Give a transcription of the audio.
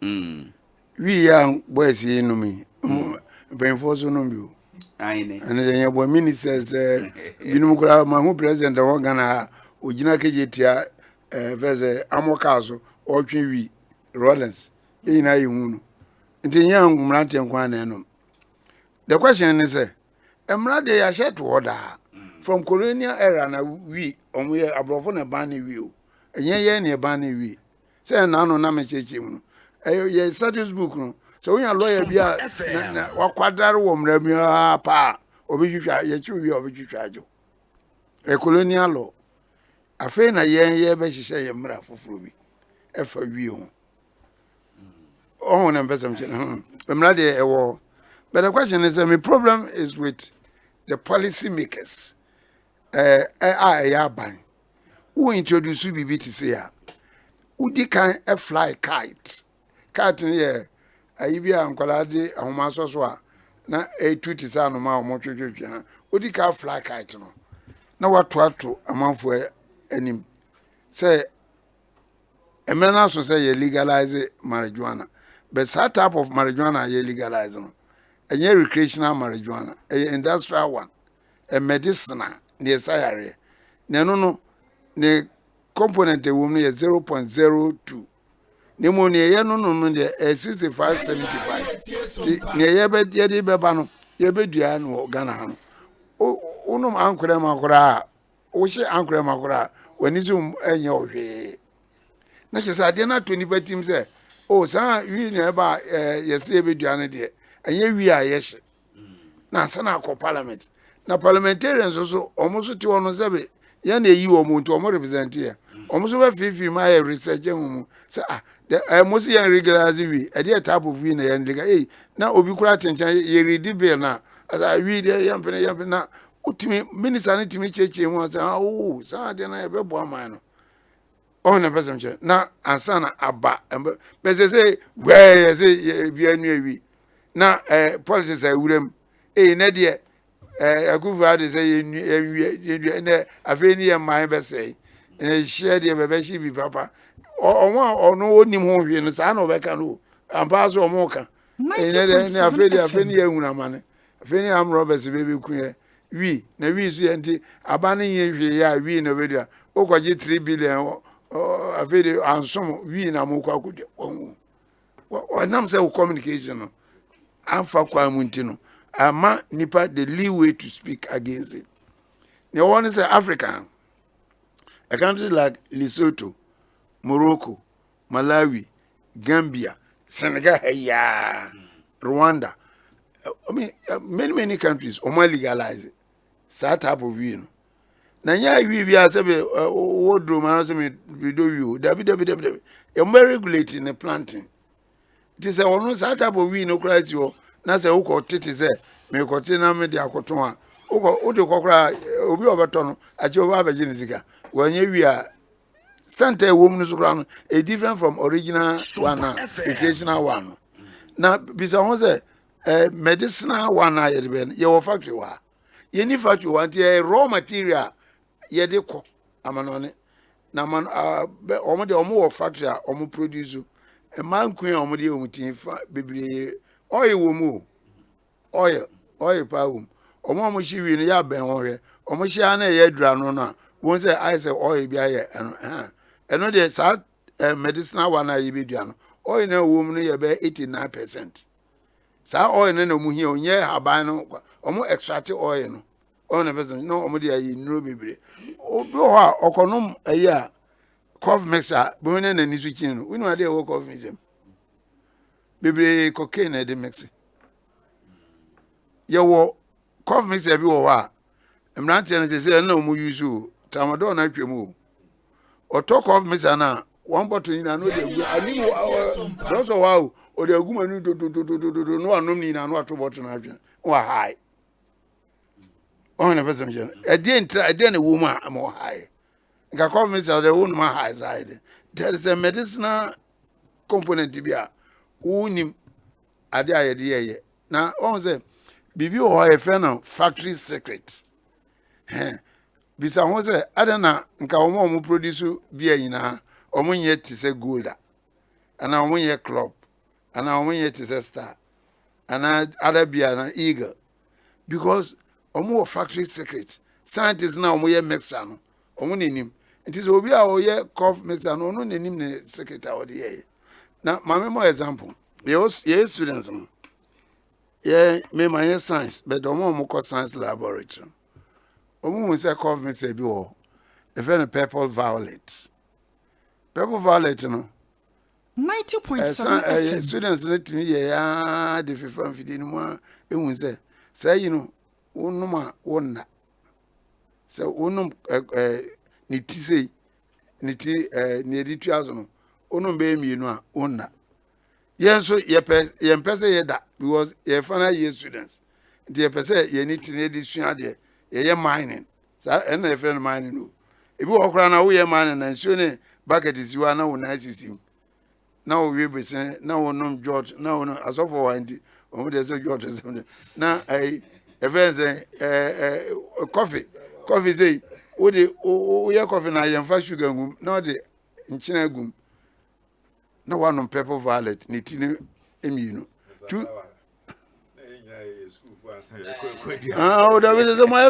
We young boys here no me. Ben for so no me. Aine. And then your ministers binum kura ma hu president wa Ghana ogina kejetia verse amokazo o twi Rollins. E na yi hu no. Nti young mrante nkwa na no. The question is emrade ya shet order from colonial era na we omo abrofo na ban na we o. Enye ye na ban na we. Say na no na me cheche mu. Ye status book no. So when your lawyer be na wakwadare wo mrami pa obitwitwa ye chiwi obitwitwa ajo. Colonial law. Afi na ye be hihye ye mra foforo bi. Efa wi ho. Oh na mbesam che. Emrade ewo. But the question is, my problem is with the policy makers. Who introduce BB to say, who they can fly kite? Kite, yeah, I be an colade, a maso, na a tweet is on my motor. Who they can fly kite? No, now what to a month for any say, a man also say you legalize marijuana, but that type of marijuana you legalize. No. A recreational marijuana, a industrial one, a medicinal, near Sayare. No, the component a woman is 0.02. Pneumonia, no, 65-75. Near Yabet Yadi Babano, Yabedian or Ghana. Unum Uncle Macora, Oshi Uncle Macora, when is and your way. Natchez, I did not 20 teams there. Oh, sir, we never, yes, Yabedian, dear. And here we are, yes. Na sana ko parliament na parliamentarians also almost to ono sebe ya na eyi omo nto omo represent here almost be fifi ma ya research mu say the most yan regularize we e dey type of we na yan diga na obi kura tenchan ye read bill na as we dey yam na utimi minister na timi cheche mu say oh sa dey na e be bo aman no oh na person che na ansa na aba be say we say bi anu ewi na politics awuram na de akufa de say na afeni ya man be say share de be shi bi papa ono onim ho hwe no sa na obeka no ampa so omo ka na afeni ya huna mane afeni am robbers be be ku wi na wi so enti abane ye hwe ya wi na be dia okoje 3 billion afeni ansom wi na mo kwa akodi nam say communication no amfa kwa muntino ama nipa the leeway to speak against it. The one is Africa, a country like Lesotho, Morocco, Malawi, Gambia, Senegal, Rwanda. I mean, many countries legalize it. That type of view. Now, we are saying, what do we do? You, you're regulating the planting. It is almost that type of view, no criteria. Na se uko titi se me ko tina me dia koton a uko odi kokra obi obeto no achi oba abeji nizika wanye wi a center wom no sukra no a different from original one recreational one na bisa won se medicinal one a yede be ye wo factory wa ye ni factory wa tie raw material ye de ko amanone na man omo de omo wo factory a omo produce e man kun a omo de omo tin fa bebre oil womu oil pa wom omo shi wi no ya ben ho hwe omo shi ana ye dura no na won say I say oil bi aye eno de sa medicinal one aye bi dua no oil na wom no ye be 89%. Sa oil na mu hia onye haban no omo extract oil no on person no omo de aye nuro bebre obi ho a okonom aye a cough mixer bo na ni su kin no unu ade wo cough mixer bebre cocaine de mixer ye wo cough mixer bi wo ha emrante na se na mu use o tramadol na twemu o to cough mixer na one bottle ni na no de gu ani those wow o de gu manu do no anom ni na no ato bottle na atwe wa high on na person je e dey na wo mu a mo high nka cough mixer de wo no ma high side there is a medicinal component bi a unim ade ayede ye na on say bibi o e friend no factory secret bisa ho say adana nka omo produce bi anyina omo nye ti say gold ana omo nye club and I want to say star, and I other be an eagle because more factory secret. Scientists now we mixer no, him. It is obi a cough mixer no name the secret out the now my more example. Yes, students no. Yeah, me my science, but more science laboratory. We say cough mixer be all. The very purple violet. Purple violet, 90.7 FM. Students let me the 15 more. It was say, unuma one. So, unum niti say, niti near the 2000. Unum baby, una. Yes, so ye pesa ye that because ye final year students. The pesa ye need to need this ye mining. So, and a friend mining. If you walk around, we are mining and showing bucket is you are now nice. Now we be saying now no George now no as of for there's a George now coffee say we coffee na yemfa sugar gum now the nchina gum na one on purple violet ni tini eminu tu ah o da be say my